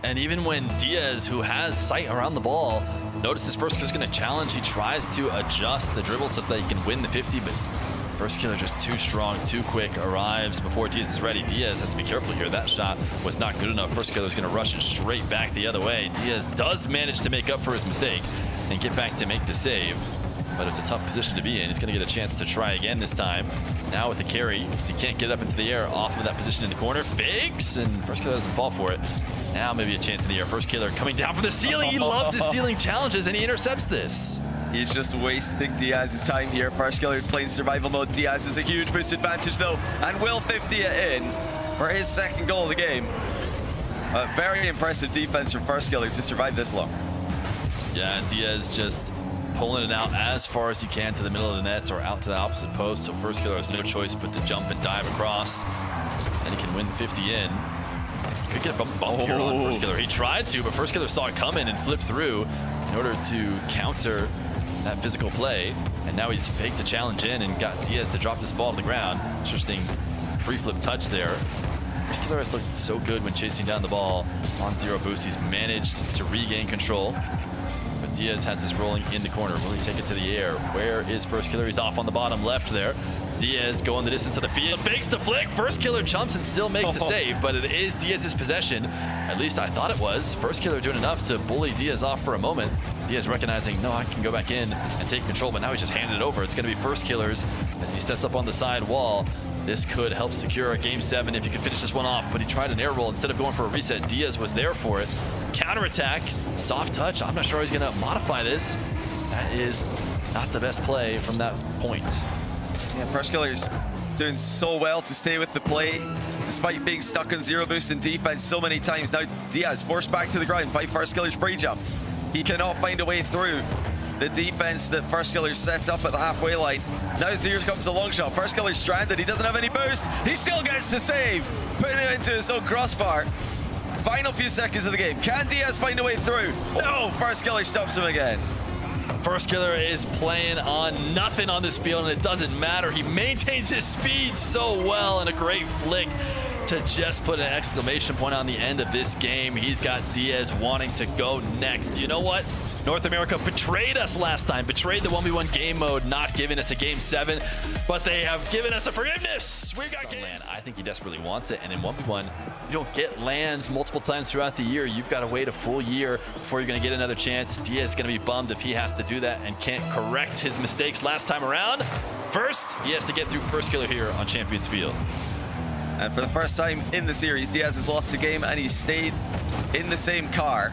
And even when Diaz, who has sight around the ball, notices FirstKiller's going to challenge, he tries to adjust the dribble so that he can win the 50, but FirstKiller just too strong, too quick, arrives before Diaz is ready. Diaz has to be careful here. That shot was not good enough. FirstKiller's going to rush it straight back the other way. Diaz does manage to make up for his mistake and get back to make the save, but it's a tough position to be in. He's going to get a chance to try again this time. Now with the carry, he can't get up into the air off of that position in the corner. Fakes, and FirstKiller doesn't fall for it. Now maybe a chance in the air. FirstKiller coming down from the ceiling. He loves his ceiling challenges, and he intercepts this. He's just wasting Diaz's time here. FirstKiller playing survival mode. Diaz has a huge boost advantage though, and will 50 it in for his second goal of the game. A very impressive defense from FirstKiller to survive this long. Yeah, and Diaz just pulling it out as far as he can to the middle of the net or out to the opposite post, so FirstKiller has no choice but to jump and dive across, and he can win 50 in. Could get a bump here on FirstKiller. He tried to, but FirstKiller saw it coming and flipped through in order to counter that physical play, and now he's faked a challenge in and got Diaz to drop this ball to the ground. Interesting pre-flip touch there. FirstKiller has looked so good when chasing down the ball on zero boost. He's managed to regain control, but Diaz has this rolling in the corner. Will he take it to the air? Where is FirstKiller? He's off on the bottom left there. Diaz going the distance of the field, fakes the flick. FirstKiller jumps and still makes the save, but it is Diaz's possession. At least I thought it was. FirstKiller doing enough to bully Diaz off for a moment. Diaz recognizing, no, I can go back in and take control, but now he's just handed it over. It's going to be FirstKiller's as he sets up on the side wall. This could help secure a game 7 if you can finish this one off, but he tried an air roll instead of going for a reset. Diaz was there for it. Counterattack, soft touch. I'm not sure he's going to modify this. That is not the best play from that point. Yeah, FirstKiller's doing so well to stay with the play, despite being stuck on zero boost in defense so many times. Now Diaz forced back to the ground by FirstKiller's pre-jump. He cannot find a way through the defense that FirstKiller sets up at the halfway line. Now here comes the long shot. FirstKiller's stranded. He doesn't have any boost. He still gets the save, putting it into his own crossbar. Final few seconds of the game. Can Diaz find a way through? No, FirstKiller stops him again. FirstKiller is playing on nothing on this field, and it doesn't matter. He maintains his speed so well, and a great flick to just put an exclamation point on the end of this game. He's got Diaz wanting to go next. You know what? North America betrayed us last time, betrayed the 1v1 game mode, not giving us a game 7, but they have given us a forgiveness. We got game. I think he desperately wants it, and in 1v1, you don't get lands multiple times throughout the year. You've got to wait a full year before you're going to get another chance. Diaz is going to be bummed if he has to do that and can't correct his mistakes last time around. First, he has to get through FirstKiller here on Champions Field. And for the first time in the series, Diaz has lost a game, and he's stayed in the same car.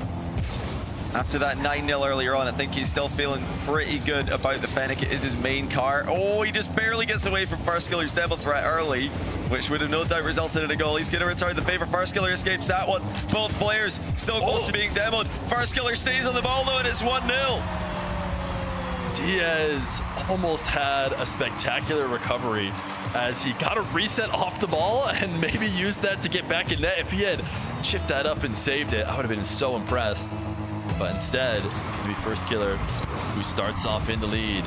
After that 9-0 earlier on, I think he's still feeling pretty good about the Fennec. It is his main car. Oh, he just barely gets away from FirstKiller's demo threat early, which would have no doubt resulted in a goal. He's going to return the favor. FirstKiller escapes that one. Both players so close to being demoed. FirstKiller stays on the ball though, and it's 1-0. Diaz almost had a spectacular recovery as he got a reset off the ball and maybe used that to get back in net. If he had chipped that up and saved it, I would have been so impressed. But instead, it's going to be FirstKiller who starts off in the lead.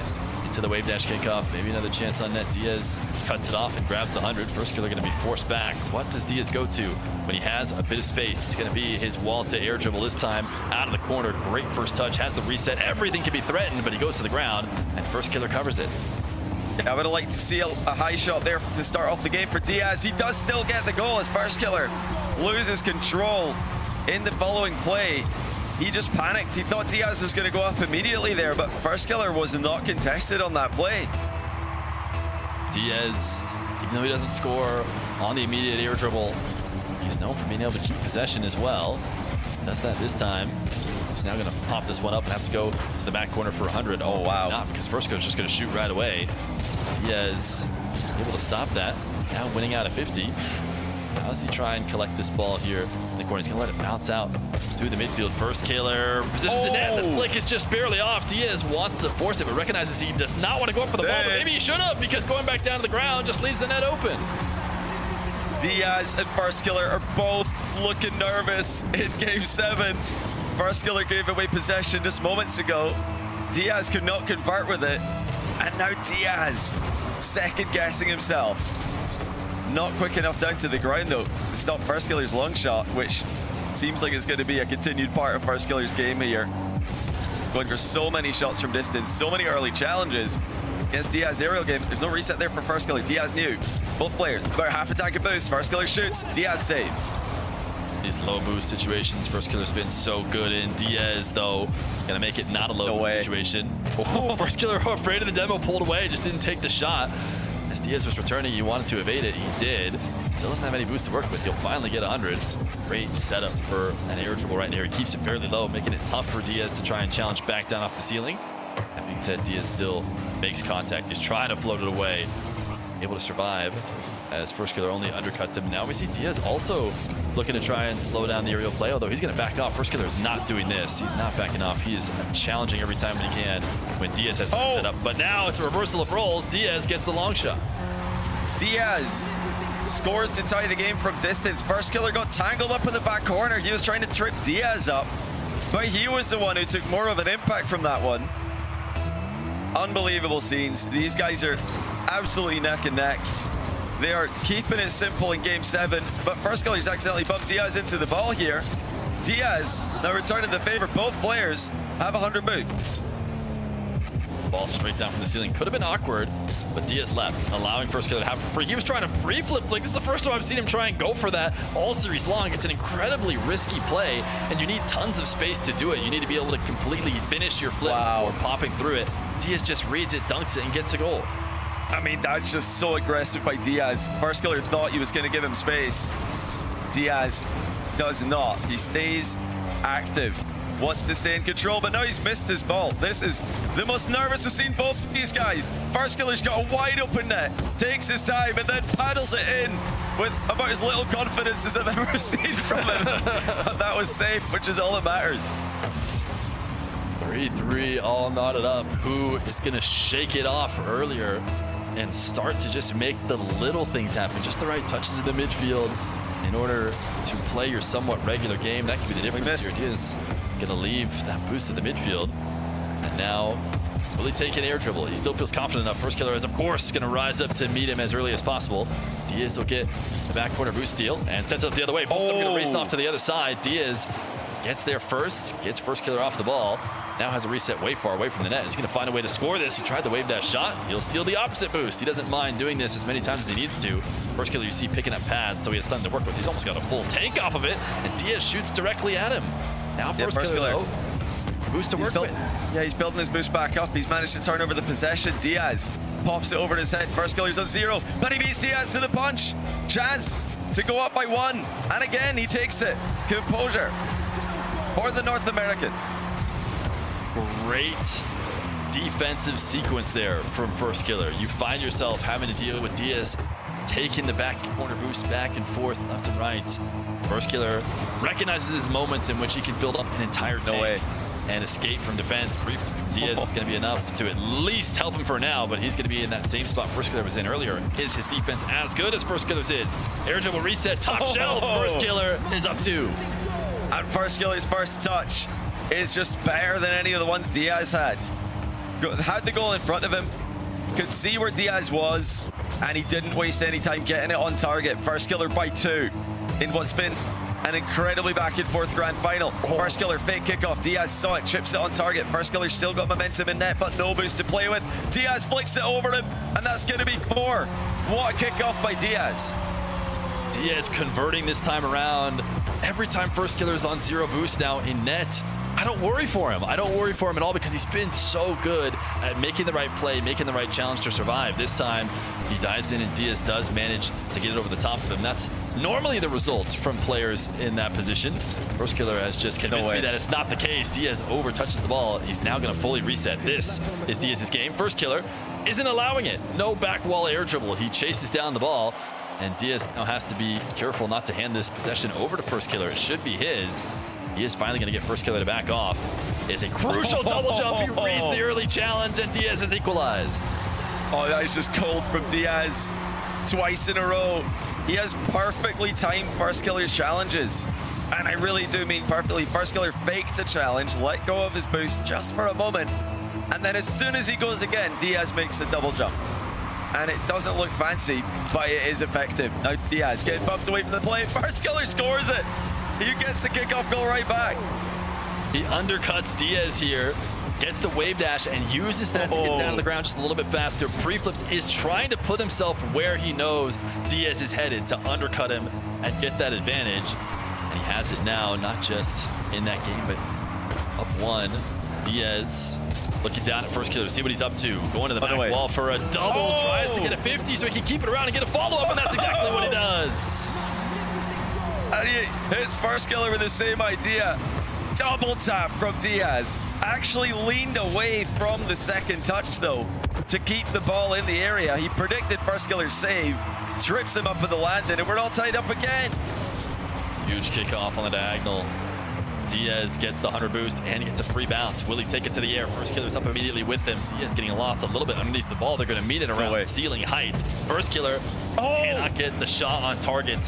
into the wave dash kickoff. Maybe another chance on net. Diaz cuts it off and grabs the 100. FirstKiller going to be forced back. What does Diaz go to when he has a bit of space? It's going to be his wall to air dribble this time out of the corner. Great first touch, has the reset. Everything can be threatened, but he goes to the ground and FirstKiller covers it. Yeah, I would have liked to see a high shot there to start off the game for Diaz. He does still get the goal as FirstKiller loses control in the following play. He just panicked. He thought Diaz was going to go up immediately there, but FirstKiller was not contested on that play. Diaz, even though he doesn't score on the immediate air dribble, he's known for being able to keep possession as well. Does that this time. He's now going to pop this one up and have to go to the back corner for 100. Oh, wow. Not because FirstKiller's just going to shoot right away. Diaz able to stop that. Now winning out of 50. How does he try and collect this ball here in the corner? He's going to let it bounce out through the midfield. FirstKiller positions the net. The flick is just barely off. Diaz wants to force it, but recognizes he does not want to go up for the ball. But maybe he should have, because going back down to the ground just leaves the net open. Diaz and FirstKiller are both looking nervous in Game 7. FirstKiller gave away possession just moments ago. Diaz could not convert with it. And now Diaz second-guessing himself. Not quick enough down to the ground, though, to stop FirstKiller's long shot, which seems like it's going to be a continued part of FirstKiller's game here. Going for so many shots from distance, so many early challenges. Against Diaz aerial game, there's no reset there for FirstKiller. Diaz knew. Both players, about half a tank of boost. FirstKiller shoots, Diaz saves. These low boost situations, FirstKiller's been so good in. Diaz, though, gonna make it not a low boost situation. Oh, FirstKiller afraid of the demo, pulled away, just didn't take the shot. As Diaz was returning, he wanted to evade it. He did. Still doesn't have any boost to work with. He'll finally get 100. Great setup for an air dribble right here. He keeps it fairly low, making it tough for Diaz to try and challenge back down off the ceiling. That being said, Diaz still makes contact. He's trying to float it away. Able to survive as FirstKiller only undercuts him. Now we see Diaz also looking to try and slow down the aerial play, although he's going to back off. FirstKiller is not doing this. He's not backing off. He is challenging every time he can when Diaz has something set up. But now it's a reversal of roles. Diaz gets the long shot. Diaz scores to tie the game from distance. FirstKiller got tangled up in the back corner. He was trying to trip Diaz up, but he was the one who took more of an impact from that one. Unbelievable scenes. These guys are absolutely neck and neck. They are keeping it simple in Game 7, but FirstKiller's accidentally bumped Diaz into the ball here. Diaz now returning the favor. Both players have 100 boot. Ball straight down from the ceiling. Could have been awkward, but Diaz left, allowing FirstKiller to have it for free. He was trying to pre-flip flick. This is the first time I've seen him try and go for that all series long. It's an incredibly risky play, and you need tons of space to do it. You need to be able to completely finish your flip before popping through it. Diaz just reads it, dunks it, and gets a goal. I mean, that's just so aggressive by Diaz. FirstKiller thought he was going to give him space. Diaz does not. He stays active. Wants to stay in control, but now he's missed his ball. This is the most nervous we've seen both of these guys. FirstKiller's got a wide open net, takes his time, and then paddles it in with about as little confidence as I've ever seen from him. But that was safe, which is all that matters. 3-3 all knotted up. Who is going to shake it off earlier and start to just make the little things happen, just the right touches in the midfield in order to play your somewhat regular game? That could be the difference here. Diaz going to leave that boost to the midfield, and now really take an air dribble. He still feels confident enough. FirstKiller is, of course, going to rise up to meet him as early as possible. Diaz will get the back corner boost steal and sets it up the other way. Both of them going to race off to the other side. Diaz gets there first, gets FirstKiller off the ball. Now has a reset way far away from the net. He's going to find a way to score this. He tried the wave dash shot. He'll steal the opposite boost. He doesn't mind doing this as many times as he needs to. FirstKiller, you see, picking up pads, so he has something to work with. He's almost got a full tank off of it, and Diaz shoots directly at him. Now FirstKiller, boost to work with. Yeah, he's building his boost back up. He's managed to turn over the possession. Diaz pops it over his head. FirstKiller's on 0, but he beats Diaz to the punch. Chance to go up by 1, and again, he takes it. Composure for the North American. Great defensive sequence there from FirstKiller. You find yourself having to deal with Diaz taking the back corner boost back and forth, left and right. FirstKiller recognizes his moments in which he can build up an entire tank and escape from defense. Briefly from Diaz is going to be enough to at least help him for now, but he's going to be in that same spot FirstKiller was in earlier. Is his defense as good as FirstKiller's is? Air dribble reset, top shelf. FirstKiller is up 2. And FirstKiller's first touch is just better than any of the ones Diaz had. had the goal in front of him, could see where Diaz was, and he didn't waste any time getting it on target. FirstKiller by 2 in what's been an incredibly back and forth grand final. FirstKiller fake kickoff. Diaz saw it, chips it on target. FirstKiller still got momentum in net, but no boost to play with. Diaz flicks it over him, and that's going to be 4. What a kickoff by Diaz. Diaz converting this time around. Every time FirstKiller is on 0 boost now in net, I don't worry for him. I don't worry for him at all because he's been so good at making the right play, making the right challenge to survive. This time, he dives in and Diaz does manage to get it over the top of him. That's normally the result from players in that position. FirstKiller has just convinced me that it's not the case. Diaz over touches the ball. He's now going to fully reset. This is Diaz's game. FirstKiller isn't allowing it. No back wall air dribble. He chases down the ball. And Diaz now has to be careful not to hand this possession over to FirstKiller. It should be his. He is finally going to get FirstKiller to back off. It's a crucial double jump. He reads the early challenge, and Diaz has equalized. Oh, that is just cold from Diaz. Twice in a row. He has perfectly timed FirstKiller's challenges. And I really do mean perfectly. FirstKiller faked a challenge, let go of his boost just for a moment. And then as soon as he goes again, Diaz makes a double jump. And it doesn't look fancy, but it is effective. Now Diaz getting bumped away from the play. FirstKiller scores it. He gets the kickoff goal right back. He undercuts Diaz here, gets the wave dash, and uses that to get down to the ground just a little bit faster. Preflips is trying to put himself where he knows Diaz is headed to undercut him and get that advantage. And he has it now, not just in that game, but up 1. Diaz looking down at FirstKiller to see what he's up to. Going to the back wall for a double. Tries to get a 50 so he can keep it around and get a follow-up, and that's exactly what he does. And he hits FirstKiller with the same idea. Double tap from Diaz. Actually leaned away from the second touch, though, to keep the ball in the area. He predicted FirstKiller's save, trips him up at the landing, and we're all tied up again. Huge kickoff on the diagonal. Diaz gets the 100 boost and gets a free bounce. Will he take it to the air? FirstKiller's up immediately with him. Diaz getting lost a little bit underneath the ball. They're going to meet it around ceiling height. FirstKiller cannot get the shot on target.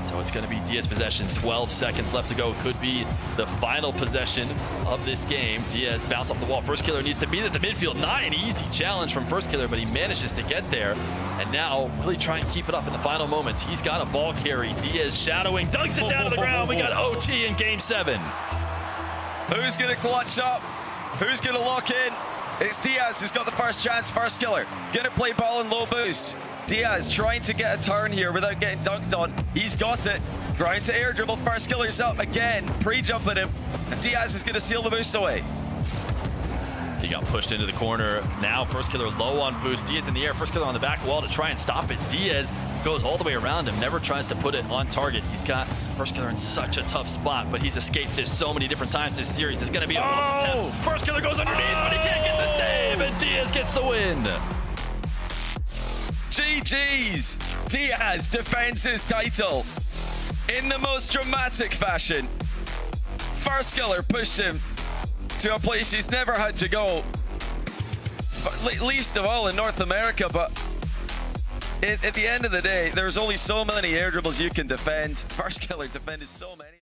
So it's going to be Diaz possession. 12 seconds left to go. Could be the final possession of this game. Diaz bounce off the wall. FirstKiller needs to beat it at the midfield. Not an easy challenge from FirstKiller, but he manages to get there. And now really try and keep it up in the final moments. He's got a ball carry. Diaz shadowing, dunks it down to the ground. We got OT in game 7. Who's going to clutch up? Who's going to lock in? It's Diaz who's got the first chance. FirstKiller going to play ball in low boost. Diaz trying to get a turn here without getting dunked on. He's got it. Trying to air dribble. FirstKiller's up again. Pre-jumping him. And Diaz is going to seal the boost away. He got pushed into the corner. Now FirstKiller low on boost. Diaz in the air. FirstKiller on the back wall to try and stop it. Diaz goes all the way around him. Never tries to put it on target. He's got FirstKiller in such a tough spot, but he's escaped this so many different times this series. It's going to be a attempt. FirstKiller goes underneath, but he can't get the save, and Diaz gets the win. GG's! Diaz defends his title in the most dramatic fashion. FirstKiller pushed him to a place he's never had to go, least of all in North America, but at the end of the day, there's only so many air dribbles you can defend. FirstKiller defended so many.